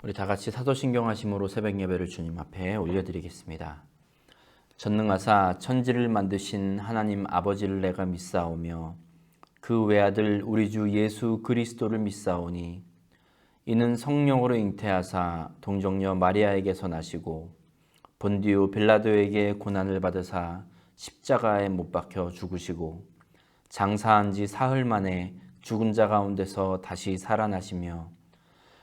우리 다 같이 사도신경 하심으로 새벽 예배를 주님 앞에 올려드리겠습니다. 전능하사 천지를 만드신 하나님 아버지를 내가 믿사오며 그 외아들 우리 주 예수 그리스도를 믿사오니 이는 성령으로 잉태하사 동정녀 마리아에게서 나시고 본디오 빌라도에게 고난을 받으사 십자가에 못 박혀 죽으시고 장사한 지 사흘 만에 죽은 자 가운데서 다시 살아나시며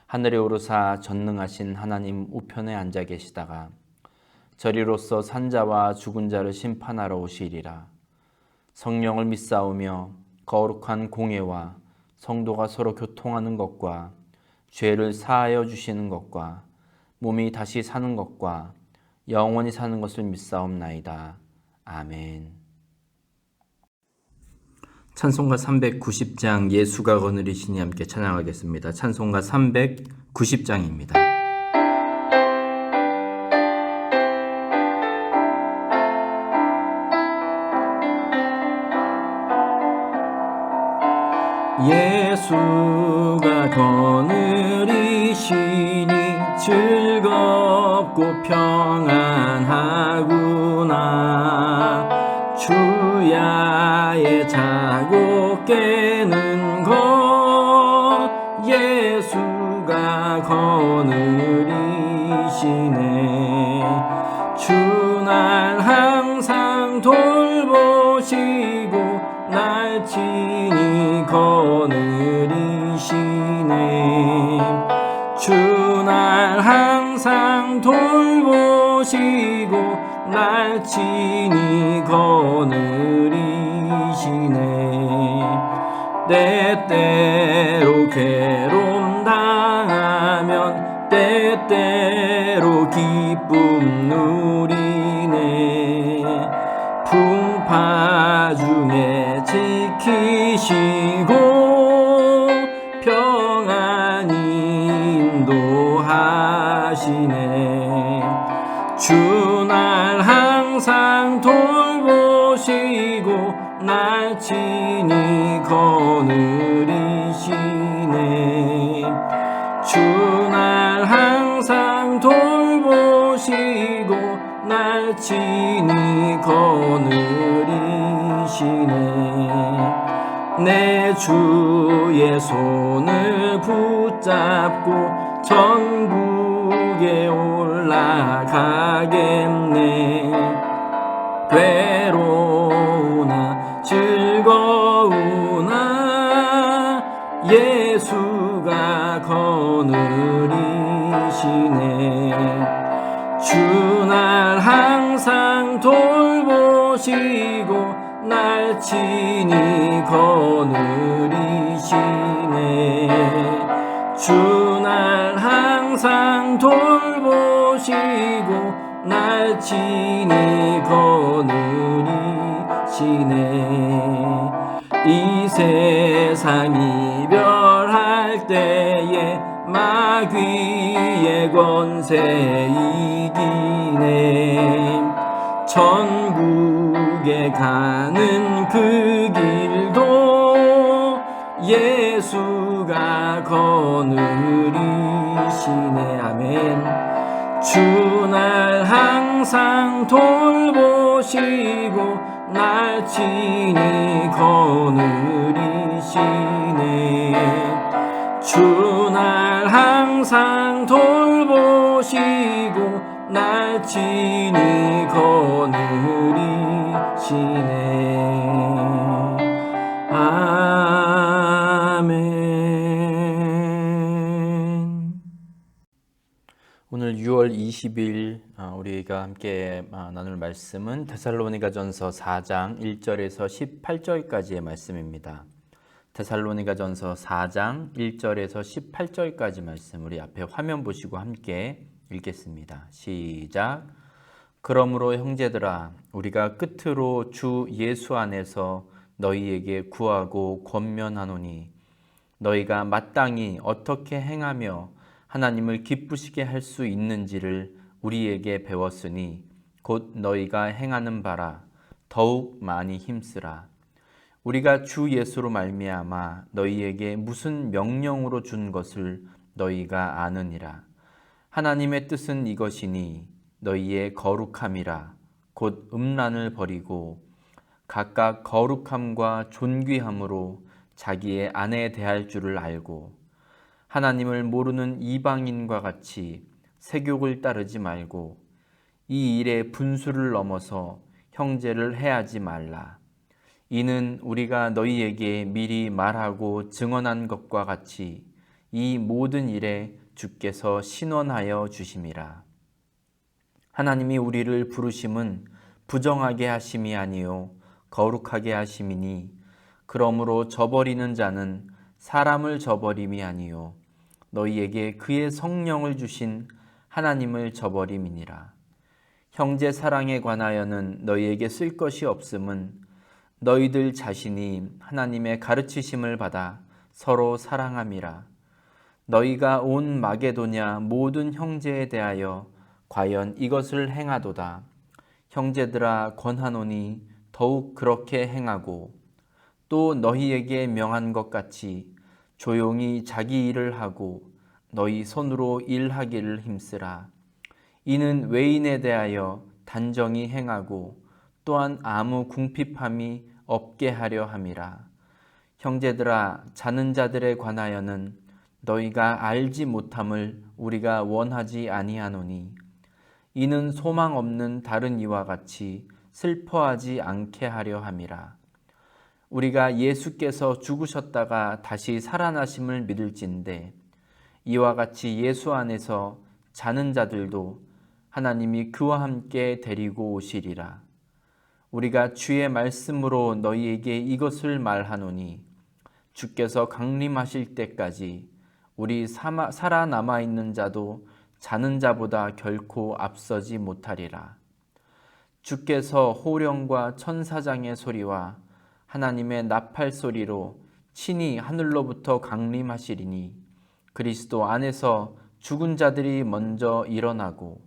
하늘에 오르사 전능하신 하나님 우편에 앉아 계시다가 저리로서 산자와 죽은 자를 심판하러 오시리라. 성령을 믿사오며 거룩한 공예와 성도가 서로 교통하는 것과 죄를 사하여 주시는 것과 몸이 다시 사는 것과 영원히 사는 것을 믿사옵나이다. 아멘. 찬송가 390장 예수가 거느리시니 함께 찬양하겠습니다. 찬송가 390장입니다. 예수가 거느리시니 즐겁고 평안하구나. 주야의 자고 깨는 것 예수가 거느리시네. 주날 항상 돌보시고 날 친히 거느리시네. 주날 항상 돌보시고 날 친히 거느리시네. 때때로 괴로움 당하면 때때로 기쁨 누리네. 풍파 중에 지키시고 평안히 인도하시네. 주날 항상 돌보시고 날 친히 거느리시네. 주날 항상 돌보시고 날 친히 거느리시네. 내 주의 손을 붙잡고 천국에 올라가겠네. 괴로우나 즐거우나 예수가 거느리시네. 주날 항상 돌보시고 날 친히 거느리시네. 주날 항상 돌보시고 날 친히 거느리시네. 이 세상 이별할 때에 마귀의 권세 이기네. 천국에 가는 그 길도 예수가 거느리시네. 아멘. 주날 항상 돌보시고 날 친히 거느리시네. 주날 항상 돌보시고 날 친히 거느리시네. 아멘. 오늘 6월 20일 우리가 함께 나눌 말씀은 데살로니가전서 4장 1절에서 18절까지의 말씀입니다. 데살로니가전서 4장 1절에서 18절까지 말씀 우리 앞에 화면 보시고 함께 읽겠습니다. 시작. 그러므로 형제들아 우리가 끝으로 주 예수 안에서 너희에게 구하고 권면하노니 너희가 마땅히 어떻게 행하며 하나님을 기쁘시게 할 수 있는지를 우리에게 배웠으니 곧 너희가 행하는 바라 더욱 많이 힘쓰라. 우리가 주 예수로 말미암아 너희에게 무슨 명령으로 준 것을 너희가 아느니라. 하나님의 뜻은 이것이니 너희의 거룩함이라. 곧 음란을 버리고 각각 거룩함과 존귀함으로 자기의 아내에 대할 줄을 알고 하나님을 모르는 이방인과 같이 세욕을 따르지 말고 이 일의 분수를 넘어서 형제를 해하지 말라. 이는 우리가 너희에게 미리 말하고 증언한 것과 같이 이 모든 일에 주께서 신원하여 주심이라. 하나님이 우리를 부르심은 부정하게 하심이 아니요 거룩하게 하심이니 그러므로 저버리는 자는 사람을 저버림이 아니요 너희에게 그의 성령을 주신 하나님을 저버림이니라. 형제 사랑에 관하여는 너희에게 쓸 것이 없음은 너희들 자신이 하나님의 가르치심을 받아 서로 사랑함이라. 너희가 온 마게도냐 모든 형제에 대하여 과연 이것을 행하도다. 형제들아 권하노니 더욱 그렇게 행하고 또 너희에게 명한 것 같이 조용히 자기 일을 하고 너희 손으로 일하기를 힘쓰라. 이는 외인에 대하여 단정히 행하고 또한 아무 궁핍함이 없게 하려 함이라. 형제들아 자는 자들에 관하여는 너희가 알지 못함을 우리가 원하지 아니하노니 이는 소망 없는 다른 이와 같이 슬퍼하지 않게 하려 함이라. 우리가 예수께서 죽으셨다가 다시 살아나심을 믿을진대 이와 같이 예수 안에서 자는 자들도 하나님이 그와 함께 데리고 오시리라. 우리가 주의 말씀으로 너희에게 이것을 말하노니 주께서 강림하실 때까지 우리 살아남아 있는 자도 자는 자보다 결코 앞서지 못하리라. 주께서 호령과 천사장의 소리와 하나님의 나팔 소리로 친히 하늘로부터 강림하시리니 그리스도 안에서 죽은 자들이 먼저 일어나고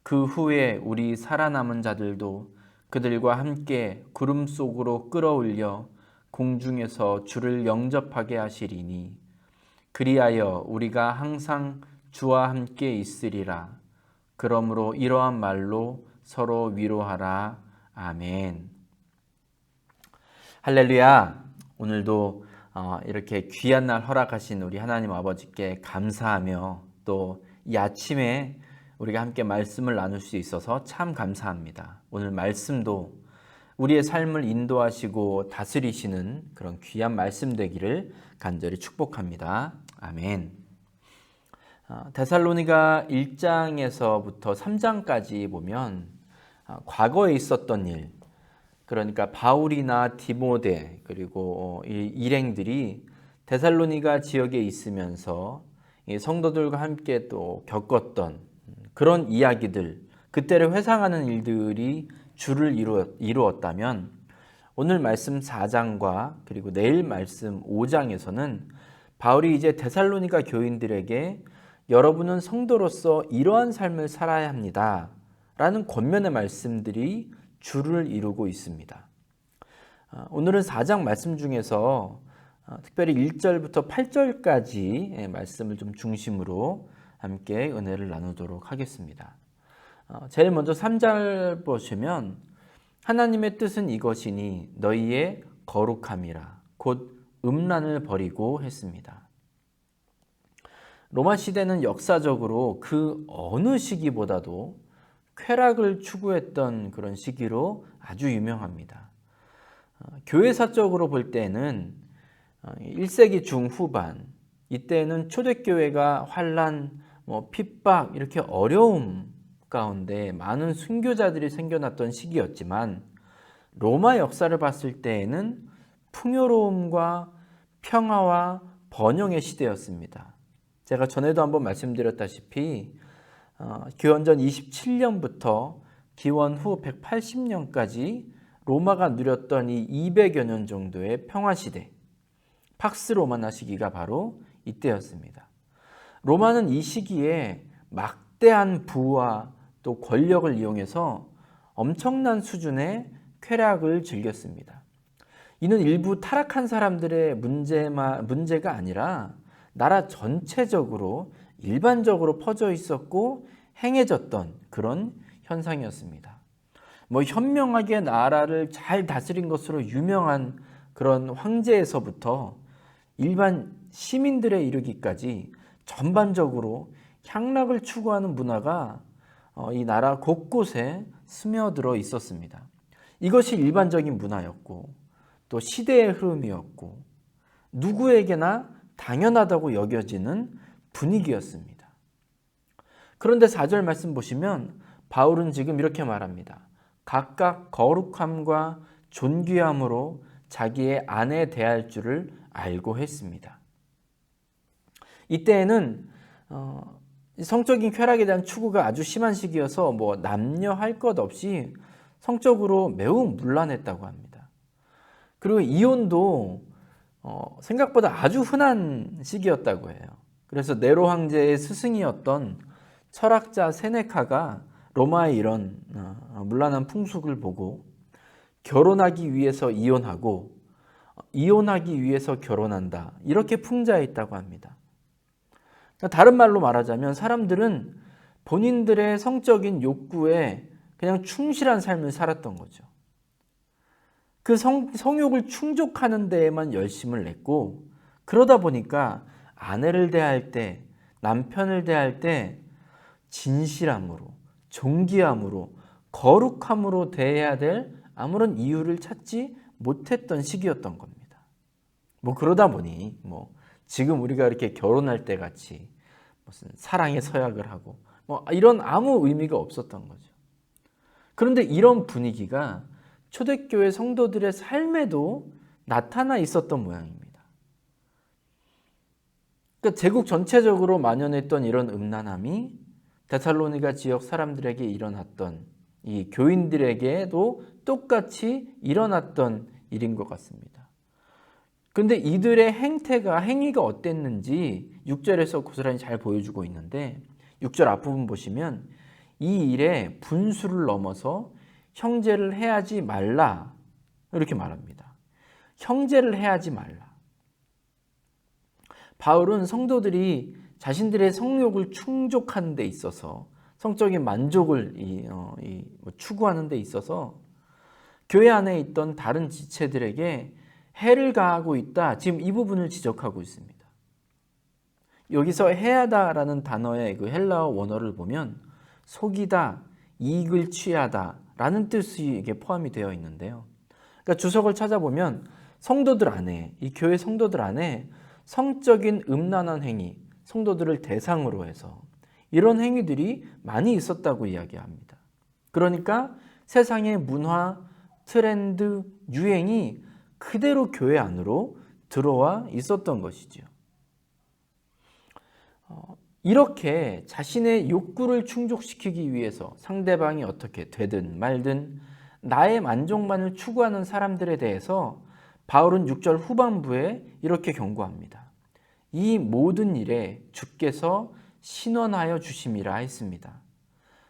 그 후에 우리 살아남은 자들도 그들과 함께 구름 속으로 끌어올려 공중에서 주를 영접하게 하시리니 그리하여 우리가 항상 주와 함께 있으리라. 그러므로 이러한 말로 서로 위로하라. 아멘. 할렐루야. 오늘도 이렇게 귀한 날 허락하신 우리 하나님 아버지께 감사하며 또 이 아침에 우리가 함께 말씀을 나눌 수 있어서 참 감사합니다. 오늘 말씀도 우리의 삶을 인도하시고 다스리시는 그런 귀한 말씀 되기를 간절히 축복합니다. 아멘. 데살로니가 1장에서부터 3장까지 보면 과거에 있었던 일, 그러니까 바울이나 디모데 그리고 일행들이 데살로니가 지역에 있으면서 성도들과 함께 또 겪었던 그런 이야기들, 그때를 회상하는 일들이 주를 이루었다면 오늘 말씀 4장과 그리고 내일 말씀 5장에서는 바울이 이제 데살로니가 교인들에게 여러분은 성도로서 이러한 삶을 살아야 합니다 라는 권면의 말씀들이 주를 이루고 있습니다. 오늘은 4장 말씀 중에서 특별히 1절부터 8절까지 말씀을 좀 중심으로 함께 은혜를 나누도록 하겠습니다. 제일 먼저 3절 보시면 하나님의 뜻은 이것이니 너희의 거룩함이라 곧 음란을 버리고 했습니다. 로마 시대는 역사적으로 그 어느 시기보다도 쾌락을 추구했던 그런 시기로 아주 유명합니다. 교회사적으로 볼 때는 1세기 중후반, 이때는 초대교회가 환난, 핍박, 이렇게 어려움 가운데 많은 순교자들이 생겨났던 시기였지만 로마 역사를 봤을 때에는 풍요로움과 평화와 번영의 시대였습니다. 제가 전에도 한번 말씀드렸다시피 기원전 27년부터 기원 후 180년까지 로마가 누렸던 이 200여 년 정도의 평화시대, 팍스 로마나 시기가 바로 이때였습니다. 로마는 이 시기에 막대한 부와 또 권력을 이용해서 엄청난 수준의 쾌락을 즐겼습니다. 이는 일부 타락한 사람들의 문제가 아니라 나라 전체적으로 일반적으로 퍼져 있었고 행해졌던 그런 현상이었습니다. 현명하게 나라를 잘 다스린 것으로 유명한 그런 황제에서부터 일반 시민들에 이르기까지 전반적으로 향락을 추구하는 문화가 이 나라 곳곳에 스며들어 있었습니다. 이것이 일반적인 문화였고 또 시대의 흐름이었고 누구에게나 당연하다고 여겨지는 분위기였습니다. 그런데 4절 말씀 보시면 바울은 지금 이렇게 말합니다. 각각 거룩함과 존귀함으로 자기의 아내 대할 줄을 알고 했습니다. 이때에는 성적인 쾌락에 대한 추구가 아주 심한 시기여서 남녀 할 것 없이 성적으로 매우 문란했다고 합니다. 그리고 이혼도 생각보다 아주 흔한 시기였다고 해요. 그래서 네로 황제의 스승이었던 철학자 세네카가 로마의 이런 문란한 풍속을 보고 결혼하기 위해서 이혼하고 이혼하기 위해서 결혼한다, 이렇게 풍자했다고 합니다. 다른 말로 말하자면 사람들은 본인들의 성적인 욕구에 그냥 충실한 삶을 살았던 거죠. 그 성욕을 충족하는 데에만 열심을 냈고, 그러다 보니까 아내를 대할 때, 남편을 대할 때 진실함으로, 존귀함으로, 거룩함으로 대해야 될 아무런 이유를 찾지 못했던 시기였던 겁니다. 그러다 보니 지금 우리가 이렇게 결혼할 때 같이 무슨 사랑의 서약을 하고 이런 아무 의미가 없었던 거죠. 그런데 이런 분위기가 초대교회 성도들의 삶에도 나타나 있었던 모양입니다. 그러니까 제국 전체적으로 만연했던 이런 음란함이 데살로니가 지역 사람들에게 일어났던, 이 교인들에게도 똑같이 일어났던 일인 것 같습니다. 그런데 이들의 행위가 어땠는지 6절에서 고스란히 잘 보여주고 있는데, 6절 앞부분 보시면 이 일에 분수를 넘어서 형제를 해하지 말라, 이렇게 말합니다. 형제를 해하지 말라. 바울은 성도들이 자신들의 성욕을 충족하는 데 있어서, 성적인 만족을 추구하는 데 있어서 교회 안에 있던 다른 지체들에게 해를 가하고 있다, 지금 이 부분을 지적하고 있습니다. 여기서 해하다라는 단어의 그 헬라어 원어를 보면 속이다, 이익을 취하다 라는 뜻이 이게 포함이 되어 있는데요. 그러니까 주석을 찾아보면 성도들 안에, 이 교회 성도들 안에 성적인 음란한 행위, 성도들을 대상으로 해서 이런 행위들이 많이 있었다고 이야기합니다. 그러니까 세상의 문화, 트렌드, 유행이 그대로 교회 안으로 들어와 있었던 것이죠. 이렇게 자신의 욕구를 충족시키기 위해서 상대방이 어떻게 되든 말든 나의 만족만을 추구하는 사람들에 대해서 바울은 6절 후반부에 이렇게 경고합니다. 이 모든 일에 주께서 신원하여 주심이라 했습니다.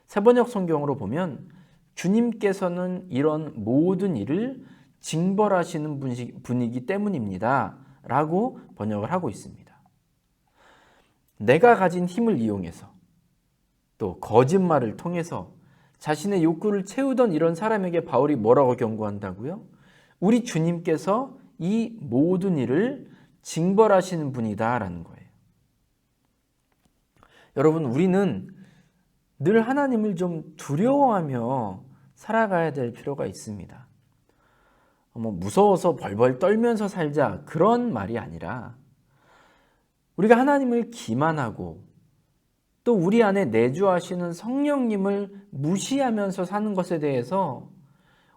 세번역 성경으로 보면 주님께서는 이런 모든 일을 징벌하시는 분이기 때문입니다 라고 번역을 하고 있습니다. 내가 가진 힘을 이용해서 또 거짓말을 통해서 자신의 욕구를 채우던 이런 사람에게 바울이 뭐라고 경고한다고요? 우리 주님께서 이 모든 일을 징벌하시는 분이다 라는 거예요. 여러분, 우리는 늘 하나님을 좀 두려워하며 살아가야 될 필요가 있습니다. 무서워서 벌벌 떨면서 살자, 그런 말이 아니라 우리가 하나님을 기만하고 또 우리 안에 내주하시는 성령님을 무시하면서 사는 것에 대해서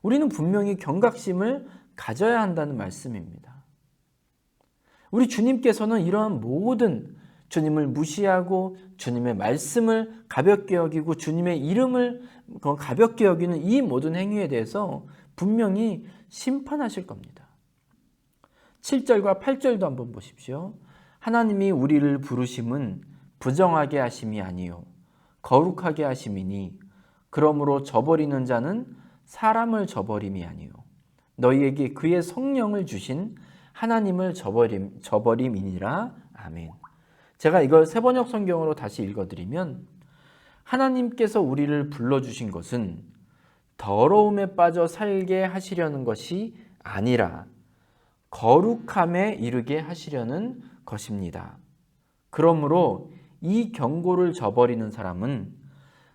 우리는 분명히 경각심을 가져야 한다는 말씀입니다. 우리 주님께서는 이러한 모든, 주님을 무시하고 주님의 말씀을 가볍게 여기고 주님의 이름을 가볍게 여기는 이 모든 행위에 대해서 분명히 심판하실 겁니다. 7절과 8절도 한번 보십시오. 하나님이 우리를 부르심은 부정하게 하심이 아니요 거룩하게 하심이니 그러므로 저버리는 자는 사람을 저버림이 아니요 너희에게 그의 성령을 주신 하나님을 저버림이니라. 아멘. 제가 이걸 세번역 성경으로 다시 읽어드리면 하나님께서 우리를 불러주신 것은 더러움에 빠져 살게 하시려는 것이 아니라 거룩함에 이르게 하시려는 것입니다. 그러므로 이 경고를 저버리는 사람은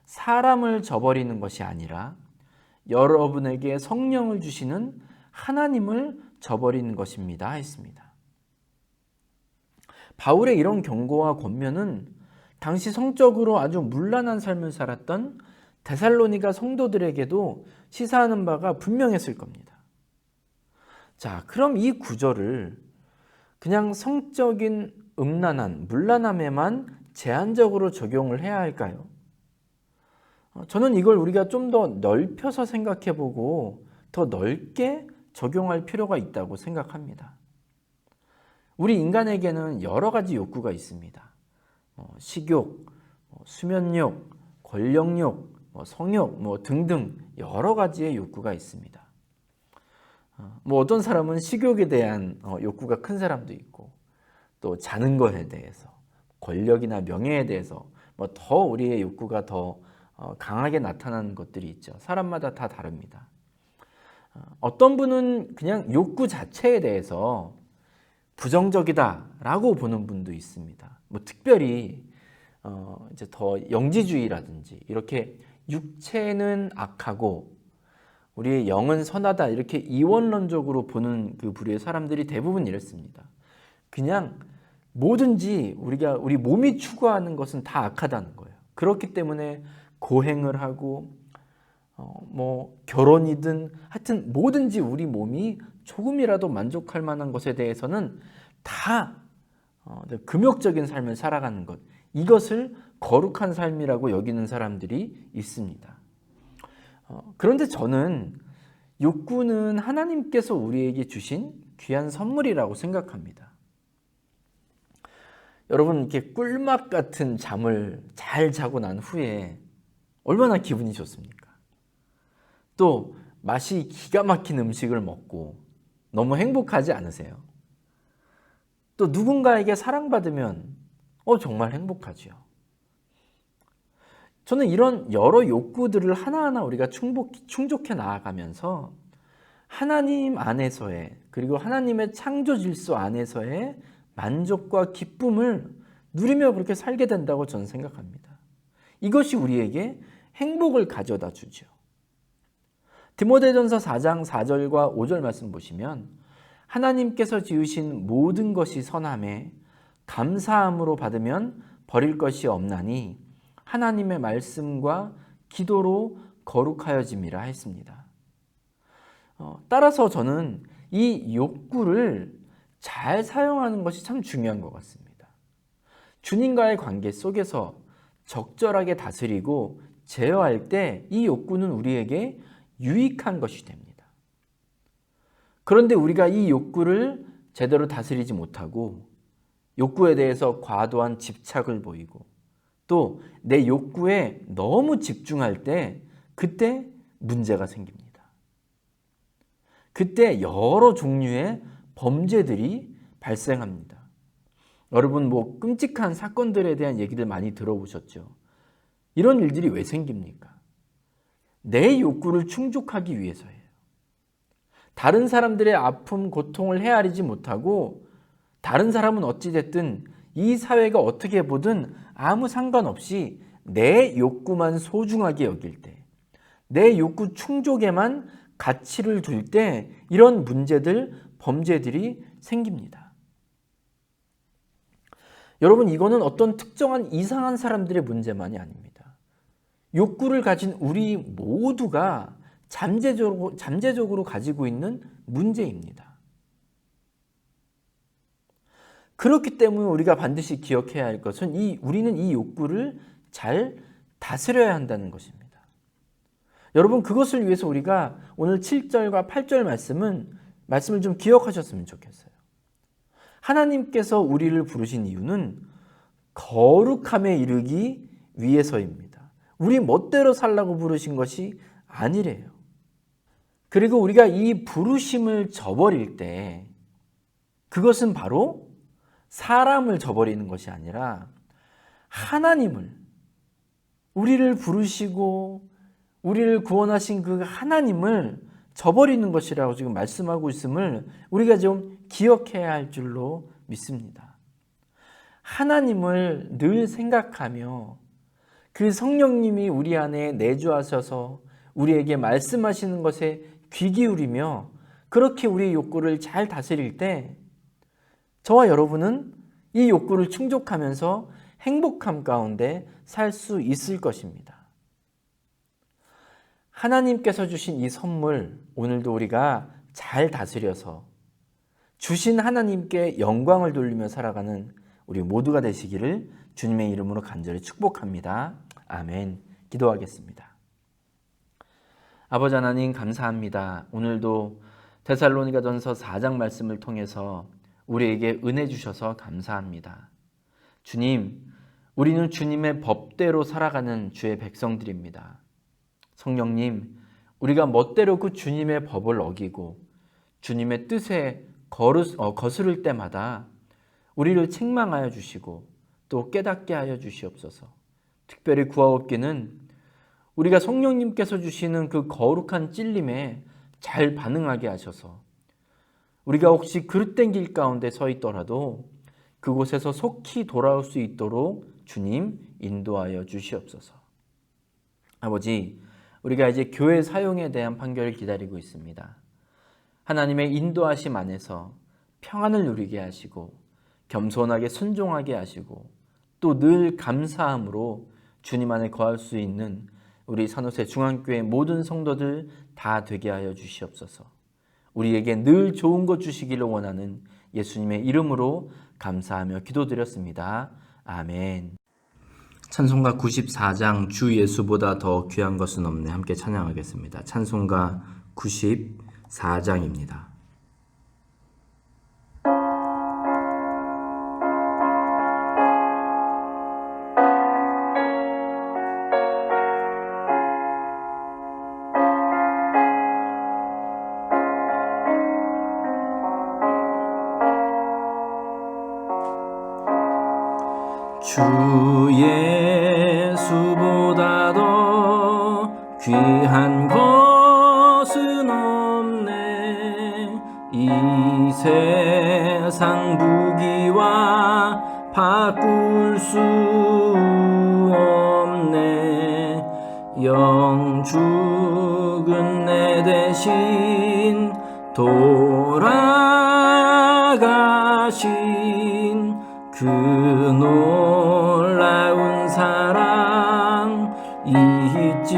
사람을 저버리는 것이 아니라 여러분에게 성령을 주시는 하나님을 저버리는 것입니다 했습니다. 바울의 이런 경고와 권면은 당시 성적으로 아주 문란한 삶을 살았던 데살로니가 성도들에게도 시사하는 바가 분명했을 겁니다. 자, 그럼 이 구절을 그냥 성적인 음란한, 문란함에만 제한적으로 적용을 해야 할까요? 저는 이걸 우리가 좀 더 넓혀서 생각해보고 더 넓게 적용할 필요가 있다고 생각합니다. 우리 인간에게는 여러 가지 욕구가 있습니다. 식욕, 수면욕, 권력욕, 성욕 등등 여러 가지의 욕구가 있습니다. 어떤 사람은 식욕에 대한 욕구가 큰 사람도 있고 또 자는 것에 대해서 권력이나 명예에 대해서 더 우리의 욕구가 더 강하게 나타나는 것들이 있죠. 사람마다 다 다릅니다. 어떤 분은 그냥 욕구 자체에 대해서 부정적이다라고 보는 분도 있습니다. 특별히 이제 더 영지주의라든지 이렇게 육체는 악하고 우리의 영은 선하다 이렇게 이원론적으로 보는 그 부류의 사람들이 대부분 이랬습니다. 그냥 뭐든지 우리 몸이 추구하는 것은 다 악하다는 거예요. 그렇기 때문에 고행을 하고 결혼이든 하여튼 뭐든지 우리 몸이 조금이라도 만족할 만한 것에 대해서는 다 금욕적인 삶을 살아가는 것, 이것을 거룩한 삶이라고 여기는 사람들이 있습니다. 그런데 저는 욕구는 하나님께서 우리에게 주신 귀한 선물이라고 생각합니다. 여러분, 이렇게 꿀맛 같은 잠을 잘 자고 난 후에 얼마나 기분이 좋습니까? 또 맛이 기가 막힌 음식을 먹고 너무 행복하지 않으세요? 또 누군가에게 사랑받으면 정말 행복하죠. 저는 이런 여러 욕구들을 하나하나 우리가 충족해 나아가면서 하나님 안에서의, 그리고 하나님의 창조 질서 안에서의 만족과 기쁨을 누리며 그렇게 살게 된다고 저는 생각합니다. 이것이 우리에게 행복을 가져다 주죠. 디모데전서 4장 4절과 5절 말씀 보시면 하나님께서 지으신 모든 것이 선함에 감사함으로 받으면 버릴 것이 없나니 하나님의 말씀과 기도로 거룩하여짐이라 했습니다. 따라서 저는 이 욕구를 잘 사용하는 것이 참 중요한 것 같습니다. 주님과의 관계 속에서 적절하게 다스리고 제어할 때 이 욕구는 우리에게 유익한 것이 됩니다. 그런데 우리가 이 욕구를 제대로 다스리지 못하고 욕구에 대해서 과도한 집착을 보이고 또 내 욕구에 너무 집중할 때 그때 문제가 생깁니다. 그때 여러 종류의 범죄들이 발생합니다. 여러분 끔찍한 사건들에 대한 얘기들 많이 들어보셨죠? 이런 일들이 왜 생깁니까? 내 욕구를 충족하기 위해서예요. 다른 사람들의 아픔, 고통을 헤아리지 못하고 다른 사람은 어찌됐든 이 사회가 어떻게 보든 아무 상관없이 내 욕구만 소중하게 여길 때, 내 욕구 충족에만 가치를 둘 때 이런 문제들, 범죄들이 생깁니다. 여러분, 이거는 어떤 특정한 이상한 사람들의 문제만이 아닙니다. 욕구를 가진 우리 모두가 잠재적으로 가지고 있는 문제입니다. 그렇기 때문에 우리가 반드시 기억해야 할 것은 우리는 이 욕구를 잘 다스려야 한다는 것입니다. 여러분, 그것을 위해서 우리가 오늘 7절과 8절 말씀을 좀 기억하셨으면 좋겠어요. 하나님께서 우리를 부르신 이유는 거룩함에 이르기 위해서입니다. 우리 멋대로 살라고 부르신 것이 아니래요. 그리고 우리가 이 부르심을 저버릴 때 그것은 바로 사람을 저버리는 것이 아니라 하나님을, 우리를 부르시고 우리를 구원하신 그 하나님을 저버리는 것이라고 지금 말씀하고 있음을 우리가 좀 기억해야 할 줄로 믿습니다. 하나님을 늘 생각하며 그 성령님이 우리 안에 내주하셔서 우리에게 말씀하시는 것에 귀 기울이며 그렇게 우리의 욕구를 잘 다스릴 때 저와 여러분은 이 욕구를 충족하면서 행복함 가운데 살 수 있을 것입니다. 하나님께서 주신 이 선물, 오늘도 우리가 잘 다스려서 주신 하나님께 영광을 돌리며 살아가는 우리 모두가 되시기를 주님의 이름으로 간절히 축복합니다. 아멘. 기도하겠습니다. 아버지 하나님 감사합니다. 오늘도 데살로니가전서 4장 말씀을 통해서 우리에게 은혜 주셔서 감사합니다. 주님, 우리는 주님의 법대로 살아가는 주의 백성들입니다. 성령님, 우리가 멋대로 그 주님의 법을 어기고 주님의 뜻에 거스를 때마다 우리를 책망하여 주시고 또 깨닫게 하여 주시옵소서. 특별히 구하옵기는 우리가 성령님께서 주시는 그 거룩한 찔림에 잘 반응하게 하셔서 우리가 혹시 그릇된 길 가운데 서 있더라도 그곳에서 속히 돌아올 수 있도록 주님 인도하여 주시옵소서. 아버지, 우리가 이제 교회 사용에 대한 판결을 기다리고 있습니다. 하나님의 인도하심 안에서 평안을 누리게 하시고 겸손하게 순종하게 하시고 또 늘 감사함으로 주님 안에 거할 수 있는 우리 산호세 중앙교회 모든 성도들 다 되게 하여 주시옵소서. 우리에게 늘 좋은 것 주시기를 원하는 예수님의 이름으로 감사하며 기도드렸습니다. 아멘. 찬송가 94장 주 예수보다 더 귀한 것은 없네. 함께 찬양하겠습니다. 찬송가 94장입니다. 주 예수보다 더 귀한 것은 없네. 이 세상 부귀와 바꿀 수 없네. 영죽은 내 대신 돌아가신 그 놀라운 사랑 잊지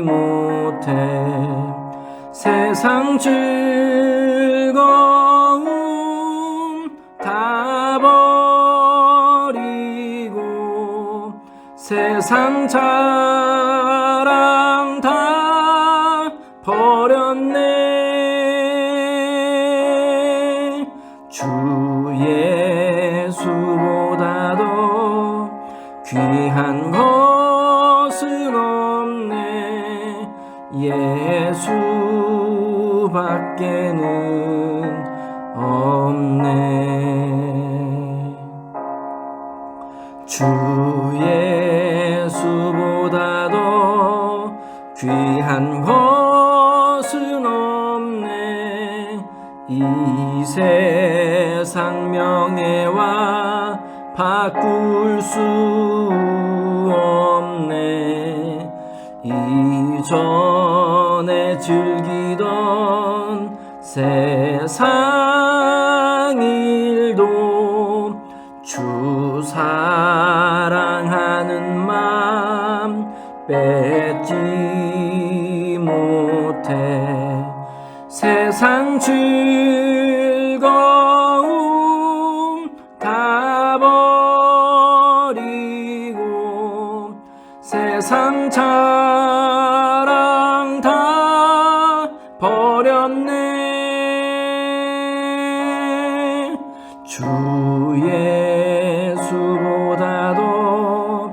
못해. 세상 즐거움 다 버리고 세상 자랑 다 버렸네. 주 예수보다 더 귀한 것은 없네. 예수밖에는 없네. 주 예수보다 더 귀한 것은 없네. 이 세상 명예와 바꿀 수 없네. 이전에 즐기던 세상 일도 주 사랑하는 마음 뺏지 못해. 세상 즐거움 다 버리고 세상 자랑 다 버렸네. 주 예수보다 더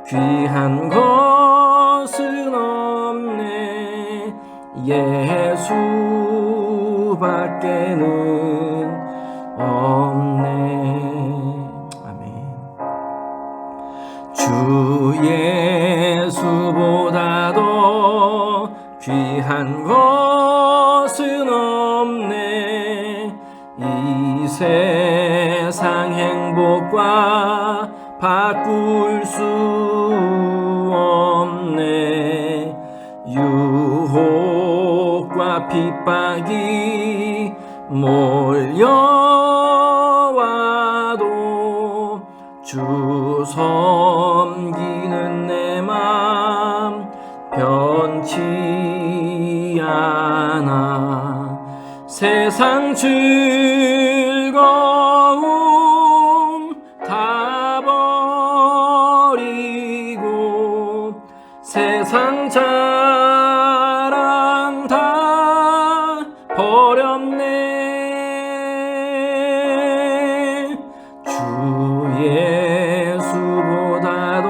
귀한 것은 없네. 예수밖에는 없네. 주 예수보다도 귀한 것은 없네. 이 세상 행복과 바꿀 수 없네. 유혹과 핍박이 몰려와도 주 섬기는 내 맘 변치 않아. 세상 즐거움 다 버리고 세상 자랑 다 버렸네. 주 예수보다도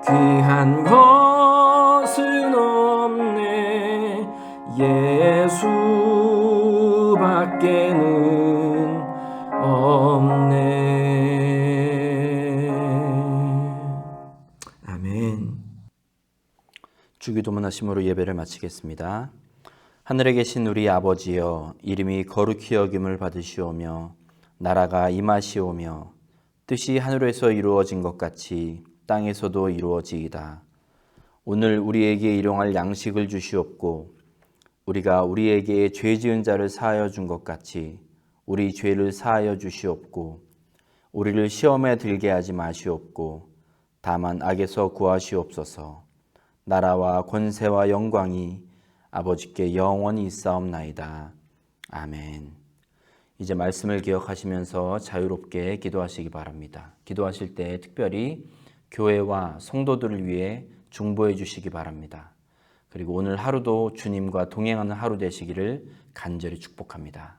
귀한 것은 없네. 예수밖에는 없네. 아멘. 주기도문 하심으로 예배를 마치겠습니다. 하늘에 계신 우리 아버지여, 이름이 거룩히 여김을 받으시오며 나라가 임하시오며 뜻이 하늘에서 이루어진 것 같이 땅에서도 이루어지이다. 오늘 우리에게 일용할 양식을 주시옵고 우리가 우리에게 죄 지은 자를 사하여 준 것 같이 우리 죄를 사하여 주시옵고 우리를 시험에 들게 하지 마시옵고 다만 악에서 구하시옵소서. 나라와 권세와 영광이 아버지께 영원히 있사옵나이다. 아멘. 이제 말씀을 기억하시면서 자유롭게 기도하시기 바랍니다. 기도하실 때 특별히 교회와 성도들을 위해 중보해 주시기 바랍니다. 그리고 오늘 하루도 주님과 동행하는 하루 되시기를 간절히 축복합니다.